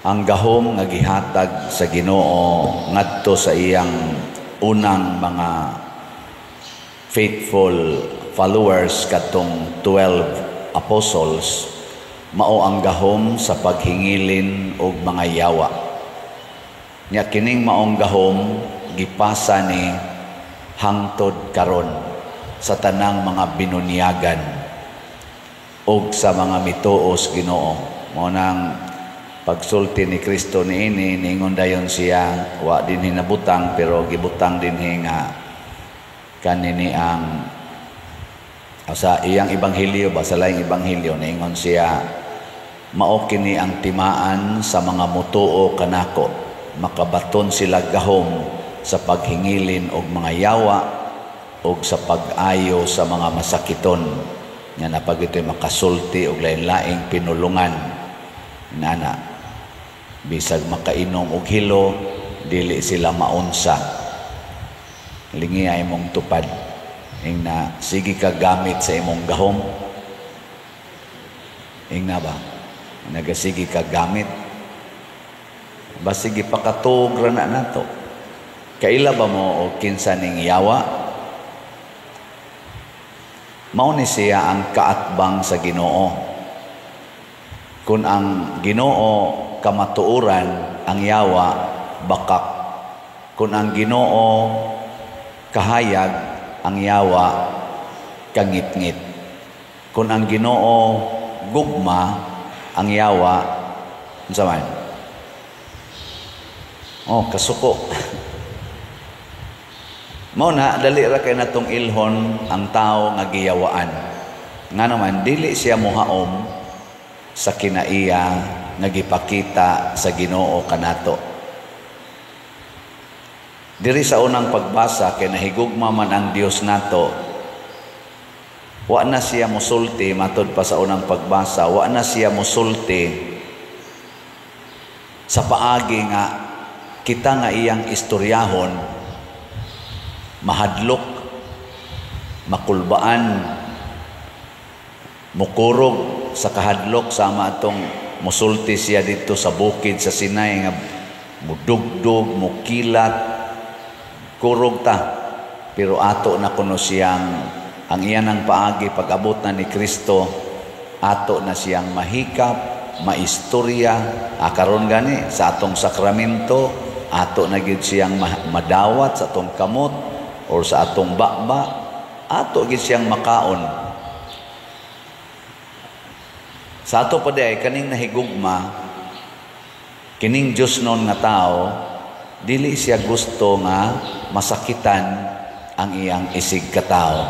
ang gahom nga gihatag sa Ginoo ngadto sa iyang unang mga faithful followers katong 12 apostles mao ang gahom sa paghingilin og mga yawa. Nya kining maong gahom gipasa ni hangtod karon sa tanang mga binunyagan og sa mga mituos Ginoo. Mao nang pagsulti ni Kristo niini ningon dayon siya wa din hinabutang pero gibutang din nga kanini ang sa iyang ebanghelyo ba sa laing ebanghelyo ningon siya mao kini ang timaan sa mga mutuo kanako makabaton sila gahom sa paghingilin og mga yawa og sa pag-ayo sa mga masakiton nga napag ito'y makasulti og lain-laing pinulungan nana bisag makainom og hilo dili sila maunsa lingi ay mong tupad ing na sige ka gamit sa imong gahom ing na ba nagasige ka gamit ba sige pakatog ra na nato kaila ba mo og kinsa ning yawa mao ni siya ang kaatbang sa Ginoo kun ang Ginoo kamatuoran ang yawa bakak kun ang Ginoo kahayag ang yawa kangit-ngit kun ang Ginoo gugma ang yawa unsa man kasuko mao na dali ra kay natong ilhon ang tao nga giyawaan nga naman dili siya mohaom sa kinaiya nagipakita sa Ginoo kanato. Diri sa unang pagbasa kay nahigugma man ang Dios nato. Wa na siya mosulti matud pa sa unang pagbasa, wa na siya mosulti sa paagi nga kita nga iyang istoryahon mahadlok makulbaan mukurog sa kahadlok sama atong musulti siya dito sa bukid sa Sinai nga mudugdog, mukilat, kurog ta. Pero ato na kuno siyang ang iyan ang paagi pag-abot na ni Kristo, ato na siyang mahikap, maistorya, karon gani sa atong sakramento, ato na gid siyang madawat sa atong kamot or sa atong bakba, ato gid siyang makaon. Sa ato pa day kaning nahigugma kining Dios non nga tao dili siya gusto nga masakitan ang iyang isig ka tao.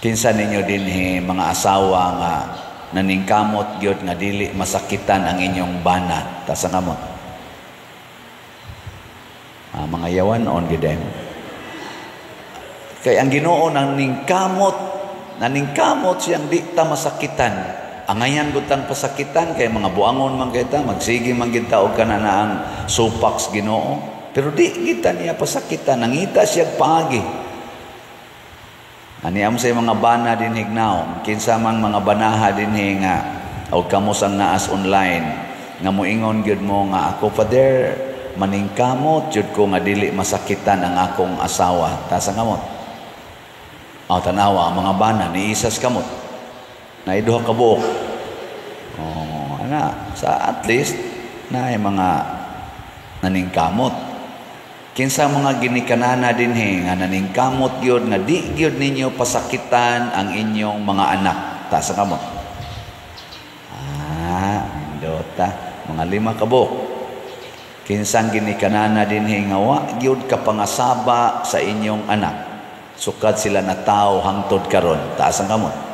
Kinsa ninyo dinhi mga asawa nga naningkamot gyud nga dili masakitan ang inyong bana ta sa kamot. Mga yawanon gyud kay ang Ginoo naningkamot siyang di ta masakitan. Angayan gutang pasakitan kay mga buangon man kita magsige man kita og kanana ang supaks Ginoo pero di kita niya pasakitan nangita siya paagi ani am say mga bana din hignaw kinsa man mga banaha dinhi nga og kamo sang naas online nga moingon gyud mo nga ako father maningkamot jud ko nga dili masakitan ang akong asawa ta sa kamot tanawa ang mga bana ni isas kamot na iduha ka buok. Sa at least na ay mga naningkamot. Kinsa mga ginikanana dinhi nga naningkamot gyud nga di gyud ninyo pasakitan ang inyong mga anak ta sa kamot. Indota mga 5 ka buok. Kinsang ginikanana dinhi nga wa gyud ka pangasaba sa inyong anak. Sukad sila na tao hangtod karon ta sa kamot.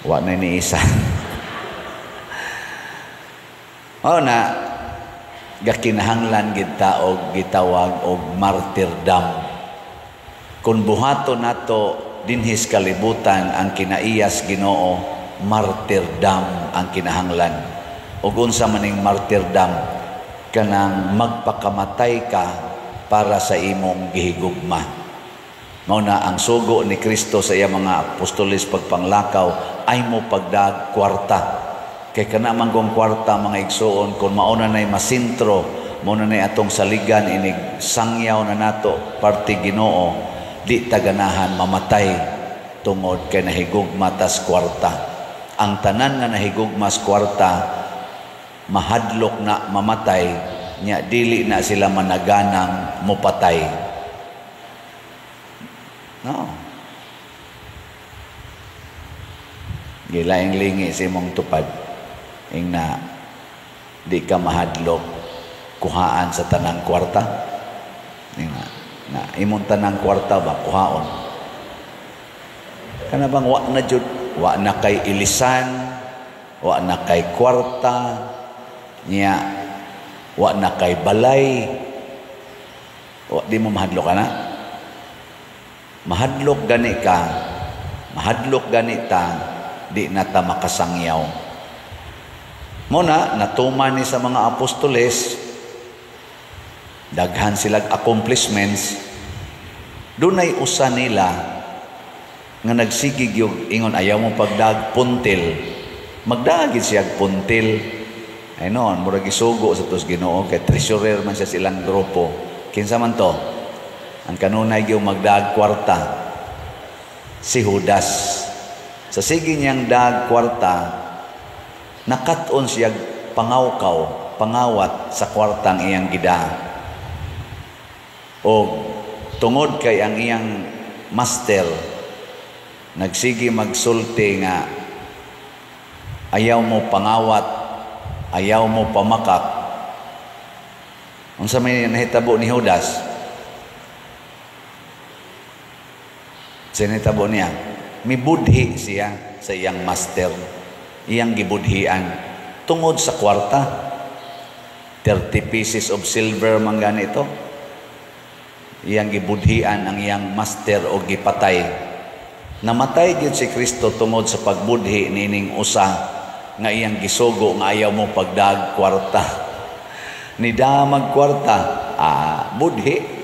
Wa na ni isa. Na gakinahanglan gid ta og gitawag og martyrdom. Kung buhaton nato dinhis kalibutan ang kinaiyas Ginoo, martyrdom ang kinahanglan. Ug unsa maning martyrdom kanang magpakamatay ka para sa imong gihigugma. Mao na ang sugo ni Kristo sa iya mga apostoles pagpanglakaw ay mo pagdag kwarta Kay kana man kong kwarta mga igsoon, kung mauna na'y masintro, mauna na'y atong saligan, inig sangyaw na nato, parte Ginoo, di taganahan mamatay tungod kay nahigugma tas kwarta. Ang tanan nga nahigugma sa kwarta, mahadlok na mamatay, nya dili na sila managanang mupatay. No. Gilaing lingi si mong tupad, ing na di ka mahadlok kuhaan sa tanang kwarta. Na imong tanang kwarta ba kuhaon? Kana bang wa na jud, wa na kay ilisan, wa na kay kwarta, niya wa na kay balay, wa di mo mahadlok ana. Mahadlok gani ka, mahadlok gani ta, di na ta makasangyaw. Muna natuman ni sa mga apostoles, daghan silang accomplishments, dunay usa nila nga nagsigig yung ingon ayaw mo pagdag puntil, magdagid siya puntil. Ay noon, murag isugo sa tos Ginoo kay treasurer man siya silang grupo. Kinsa man to? Ang kanunay yung magdag kwarta, si Judas. Sa sige niyang dag kwarta, nakaton siya pangawkaw, pangawat sa kwartang iyang gida. O tungod kay ang iyang master, nagsige magsulti nga ayaw mo pangawat, ayaw mo pamakak. Unsa may nahitabo ni Judas? Sinitabo niya, mibudhi siya sa iyang master, iyang gibudhian tungod sa kwarta. 30 pieces of silver man ganito, iyang gibudhian ang iyang master o gipatay. Namatay gyud si Kristo tungod sa pagbudhi nining usa nga iyang gisugo nga ayaw mo pagdag kwarta. Nidamag kwarta, budhi.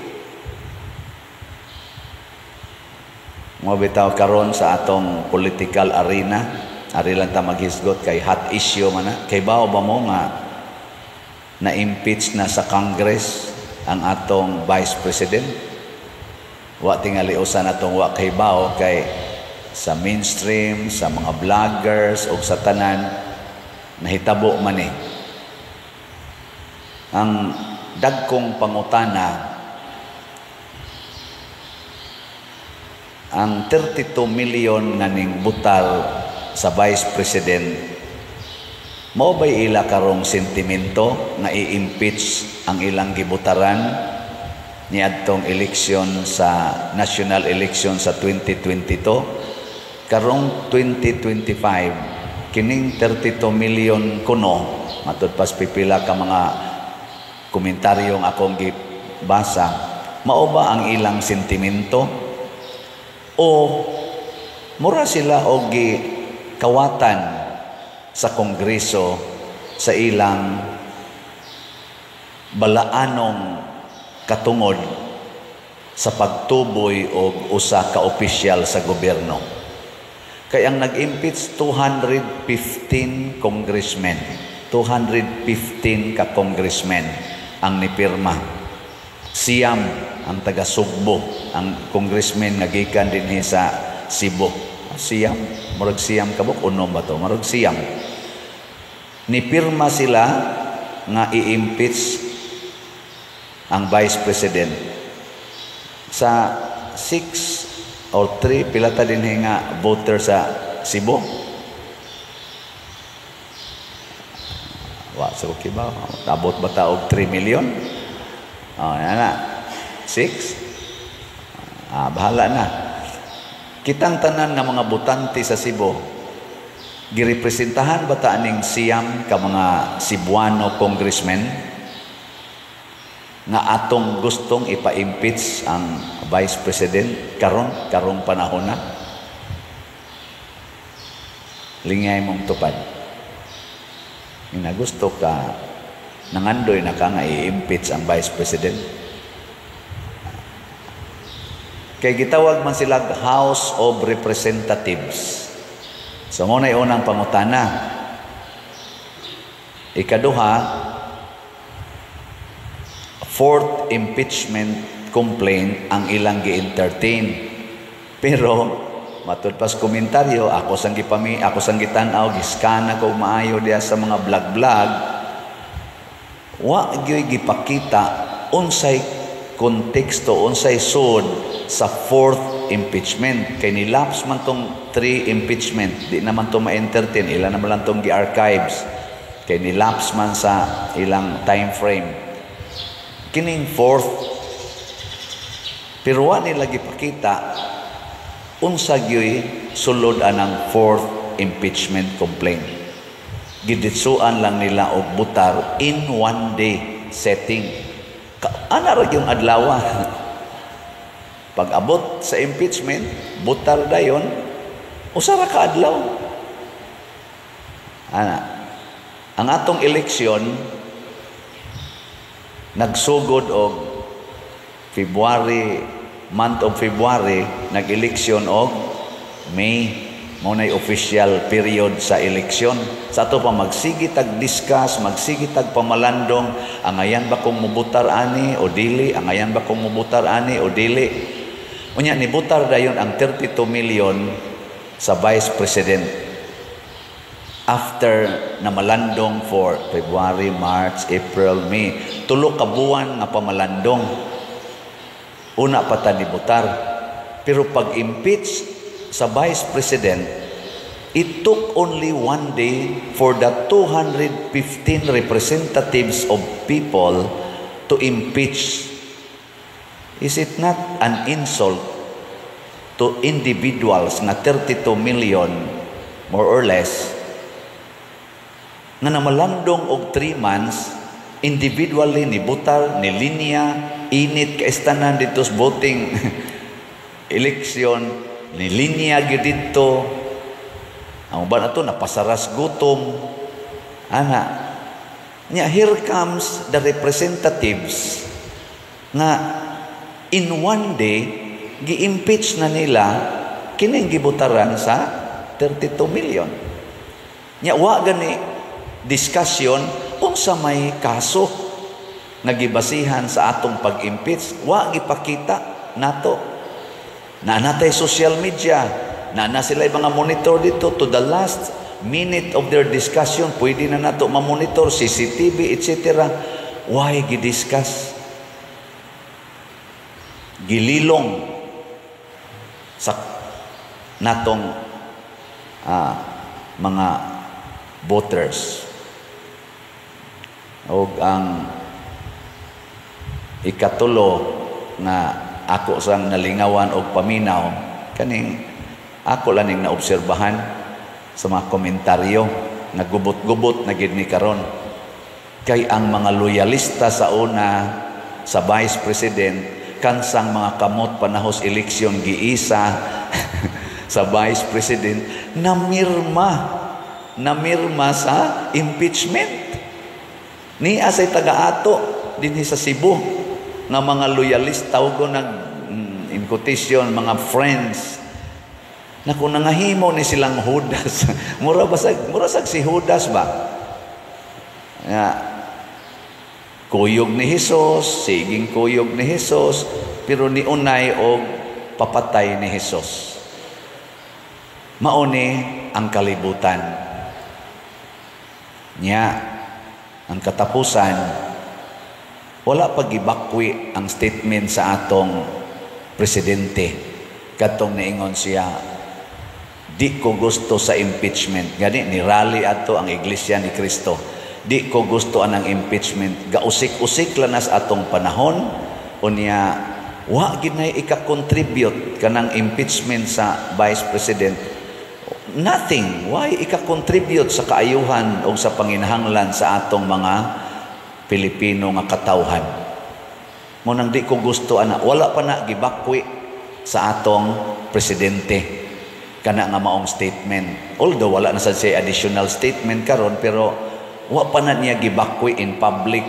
Mo bitaw karon sa atong political arena, ari lang ta maghisgot kay hot issue man na. Kay bao ba mo nga na-impeach na sa Congress ang atong Vice President? Wa tingali usan atong wa kay bao kay sa mainstream, sa mga vloggers o sa tanan nahitabo man eh. Ang dagkong pangutana, ang 32 million nga ning butal sa Vice President, mao ba'y ila karong sentimento nga i-impeach ang ilang gibutaran ni adtong eleksyon sa national election sa 2022? Karong 2025, kining 32 million kuno, matud pas pipila ka mga komentaryong akong gibasa, mao ba ang ilang sentimento? O mura sila og kawatan sa Kongreso sa ilang balaanong katungod sa pagtuboy og usa ka opisyal sa gobyerno. Kay ang nag-impeach 215 congressmen, 215 ka congressmen ang nipirma. Siyam ang taga Sugbo, ang congressman nga gikan dinhi sa Cebu. Siyam, murag siyam kabuk unom ba to? Murag siyam. Nipirma sila nga i-impeach ang Vice President. Sa 6 or 3 pilata dinhi nga voter sa Cebu. Wa sa kiba, tabot ba ta og 3 million? Yan na. 6? Bahala na. Kitang tanan nga mga butante sa Cebu, girepresentahan ba ta aning siyam ka mga Cebuano congressmen nga atong gustong ipa-impeach ang Vice President karong panahon na? Lingay mong tupad. Ina gusto ka, nangandoy na ka nga i-impeach ang Vice President. Kay gitawag man sila House of Representatives. So mo na unang pangutana, Ikaduha, fourth impeachment complaint ang ilang gi-entertain. Pero matud pas komentaryo, ako sang gitanaw, giskana ko maayo diya sa mga vlog-vlog, wa gyud gipakita unsay konteksto, unsay sud sa fourth impeachment. Kay nilaps man tong 3 impeachment, di naman to ma-entertain, ilan naman lang tong gi-archives. Kay nilaps man sa ilang time frame. Kining fourth, pero wa nila gipakita unsa gyoy sulod anang fourth impeachment complaint. Giditsuan lang nila og butar in one day setting. Ana ra yung adlaw. Pag abot sa impeachment, butar dayon, usa ra ka adlaw. Ana, ang atong eleksyon nagsugod og month of February, nag-eleksyon og May. Mo na'y official period sa eleksyon. Sa ato pa magsigi tag-discuss, magsigi tag-pamalandong, angayan ba kung mubutar ani o dili, angayan ba kung mubutar ani o dili. Unya, nibutar dayon ang 32 million sa Vice President. After na malandong for February, March, April, May. 3 ka buwan nga pamalandong. Una pa ta nibutar. Pero pag-impeach sa Vice President, it took only 1 day for the 215 representatives of people to impeach. Is it not an insult to individuals na 32 million, more or less, nga namalandong og 3 months, individually ni butar, ni linya, init kaistanan dito sa voting eleksyon, ni linya gyud dito. Ang ba na to napasaras gutom. Ana. Nya, here comes the representatives nga in one day gi-impeach na nila kining gibutaran sa 32 million. Nya, wa gani discussion unsa may kaso nagibasihan sa atong pag-impeach. Wa gipakita nato. Natay social media, na sila yung mga monitor dito to the last minute of their discussion, pwede na nato ma-monitor, CCTV, etc. Why gidiscuss? Gililong sa natong mga voters. O ang ikatulo na ako sang nalingawan og paminaw, kaning ako laning naobserbahan sa mga komentaryo, nagubot-gubot na gid ni karon. Kay ang mga loyalista sa una sa Vice President, kansang mga kamot panahos eleksyon giisa sa Vice President, namirma sa impeachment. Ni asay taga-ato dinhi sa Cebu nga mga loyalista o in quotation, mga friends, na kung nangahimo ni silang Judas, mura sag si Judas ba? Kuyog ni Jesus, siging kuyog ni Jesus, pero ni unay og papatay ni Jesus. Mauni ang kalibutan. Nya, ang katapusan, wala pag-ibakwi ang statement sa atong presidente. Katong naingon siya, di ko gusto sa impeachment. Gani, ni-rally ato ang Iglesia ni Cristo. Di ko gusto anang impeachment. Gausik-usik lanas atong panahon. Unya, wa ginay ika-contribute kanang impeachment sa Vice President. Nothing. Why ika-contribute sa kaayuhan o sa panginahanglan sa atong mga Pilipino nga katawhan? Munang di ko gusto ana, wala pa na gibakwi sa atong presidente kana nga maong statement. Although wala na sad siya additional statement karon, pero wa pa na niya gibakwi in public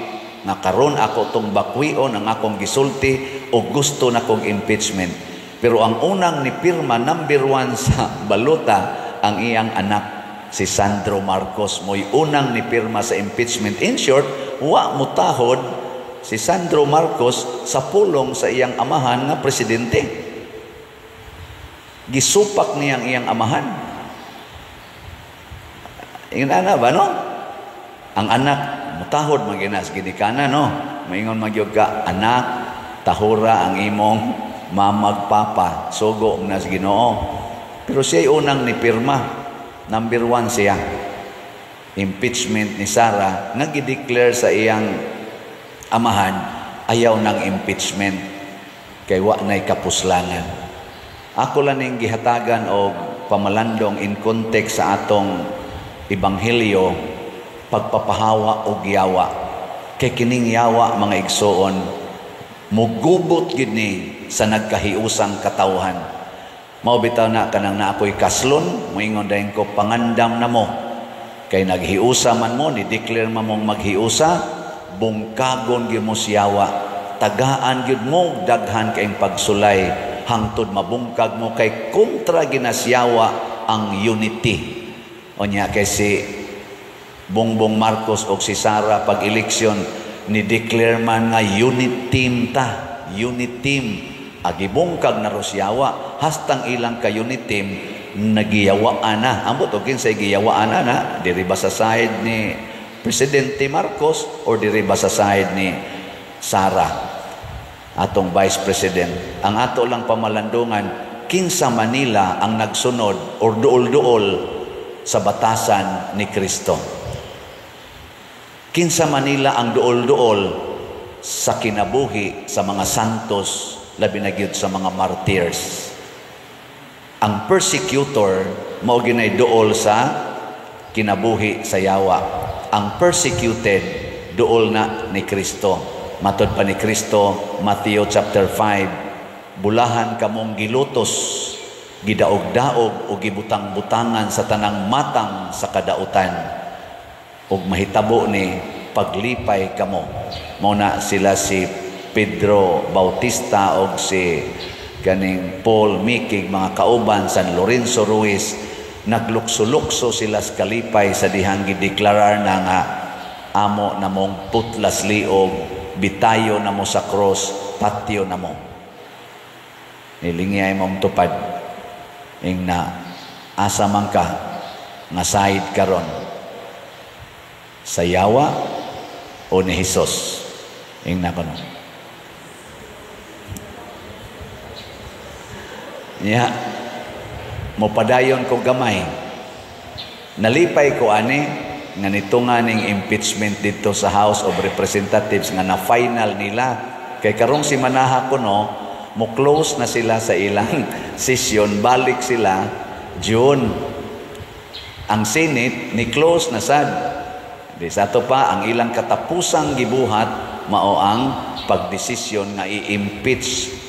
nga karon ako tong bakwion ang akong gisulti o gusto na kong impeachment. Pero ang unang ni pirma number 1 sa balota ang iyang anak si Sandro Marcos mo'y unang nipirma sa impeachment. In short, wa mutahod si Sandro Marcos sa pulong sa iyang amahan nga presidente. Gisupak niyang iyang amahan. Ingon ana ba, no? Ang anak, mutahod maginas ginikana, no? Maingon magyog ka, anak, tahura ang imong mamagpapa, sugo na sa Ginoo. Pero siya unang nipirma. Number 1 siya. Impeachment ni Sara, nga gideclare sa iyang amahan, ayaw ng impeachment. Kay wa na'y kapuslangan. Ako lang yung gihatagan o pamalandong in context sa atong ebanghelyo, pagpapahawa o giyawa. Kay kining yawa, mga igsoon, mugubot gini sa nagkahiusang katawhan. Mao bitaw na kanang na ako'y kaslon, moingon dayon ko pangandam na mo. Kay naghiusa man mo, ni-declare man mong maghiusa, bungkagon gyud mo siyawa. Tagaan gyud mo daghan kayong pagsulay hangtod mabungkag mo kay kontra ginasyawa ang unity. Onya kay si Bongbong Marcos o si Sara pag eleksyon ni-declare man nga unit team ta, unit team. Agibungkag na Rusyawa, hastang ilang ka unit team, nagiyawaan na. Ambot o kinsay giyawaan na, diri ba sa side ni Presidente Marcos o diri ba sa side ni Sara, atong Vice President. Ang ato lang pamalandungan, kinsa Manila ang nagsunod or duol-duol sa batasan ni Kristo. Kinsa Manila ang duol-duol sa kinabuhi sa mga santos, labi na gyud sa mga martyrs. Ang persecutor mao ginay duol sa kinabuhi sa yawa. Ang persecuted duol na ni Kristo. Matod pa ni Kristo, Matthew chapter 5, bulahan kamong gilutos, gidaog-daog o gibutang-butangan sa tanang matang sa kadautan, ug mahitabo ni paglipay kamo. Mao na sila si Pedro Bautista o si kaning Paul Mikig, mga kauban San Lorenzo Ruiz, naglukso-lukso sila sa kalipay sa dihang gideklarar na nga amo na mong putlas liog, bitayo na mo sa cross, patio na mo. Nilingiyay mong tupad ing na asa man ka nga side karon, sa yawa o ni Hesus. Ing na kono. Nya, mopadayon ko gamay. Nalipay ko ani nga nitunga ning impeachment dito sa House of Representatives nga na final nila. Kay karong si manaha ko no, mo close na sila sa ilang session, balik sila June. Ang Senate ni close na sad. Di sa to pa ang ilang katapusang gibuhat mao ang pagdesisyon nga i-impeach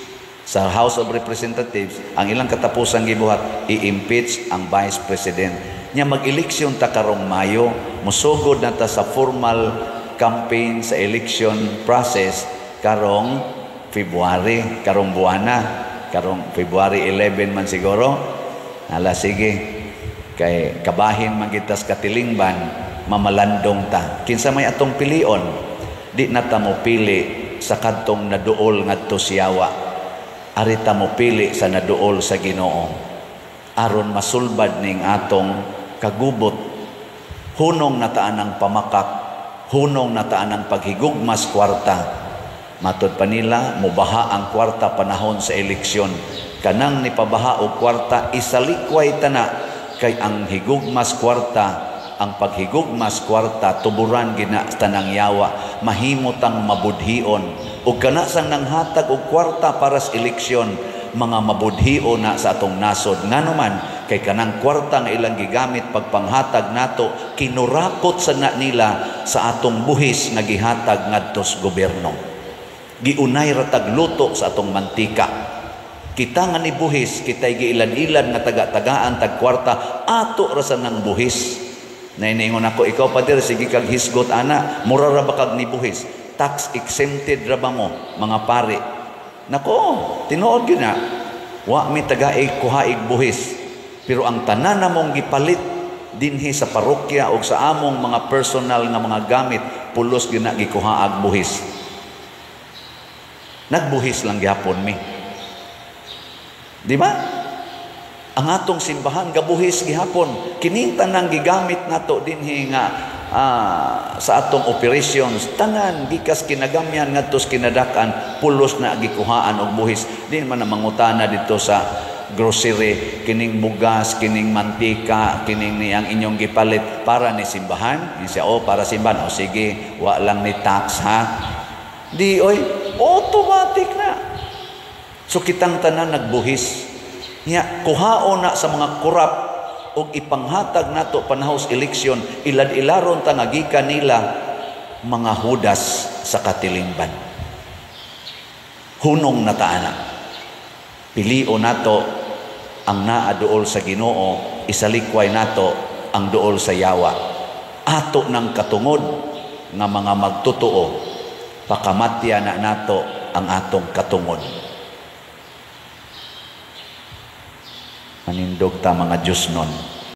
sa House of Representatives. Ang ilang katapusang gibuhat i-impeach ang Vice President. Nya mag-eleksyon ta karong Mayo, musugod na ta sa formal campaign sa election process karong February, karong buwana, karong February 11 man siguro. Hala sige, kay kabahin man kita sa katilingban, mamalandong ta. Kinsa may atong pilion, di na ta mo pili sa kadtong naduol ngadto siyawa. Arita mo pili sa naduol sa Ginoo aron masulbad ning atong kagubot. Hunong nataan ang pamakak, hunong nataan ang paghigugmas kwarta. Matod pa nila, mubaha ang kwarta panahon sa eleksyon. Kanang nipabaha o kwarta, isalikway tana kay ang higugmas kwarta, ang paghigugmas kwarta, tuburan gina tanang yawa, mahimotang mabudhion. O kanasang nanghatag og kwarta para sa eleksyon, mga mabudhio na sa atong nasod. Nga naman, kay kanang kwarta nga ilang gigamit pagpanghatag nato, kinurakot sa na nila sa atong buhis nga gihatag ngadto sa gobyerno. Giunay ratag luto sa atong mantika. Kita nga ni buhis, kita'y giilan-ilan nga taga-tagaan tag kwarta, ato ra sa nang buhis. Naingon ako, ikaw pader, sige kag hisgot ana, mura ra ba kag ni buhis? Tax exempted ra ba mo, mga pare? Nako, tinuod yun na. Wa mi taga-ig kuhaig buhis. Pero ang tanan na mong gipalit dinhi sa parokya o sa among mga personal nga mga gamit, pulos gina gikuhaag buhis. Nagbuhis lang gyapon mi. Di ba? Ang atong simbahan gabuhis gihapon. Kining tanang gigamit nato dinhi nga sa atong operations, tanan gikas kinagamyan ngadto sa kinadakan, pulos na gikuhaan og buhis. Di man na mangutana dito sa grocery, kining bugas, kining mantika, kining niyang inyong gipalit para ni simbahan. Siya, para simbahan. Sige, wa lang ni tax ha. Di oy, automatic na. So kitang tanan nagbuhis. Nya kuhaon na sa mga kurap og ipanghatag nato panahos eleksyon, ilad-ilaron ta nga gikan nila mga hudas sa katilingban. Hunong na taana. Pilion nato ang naa duol sa Ginoo, isalikway nato ang duol sa yawa. Ato ng katungod nga mga magtotoo, pakamatya na nato ang atong katungod. Manindog ta mga Diyos nun.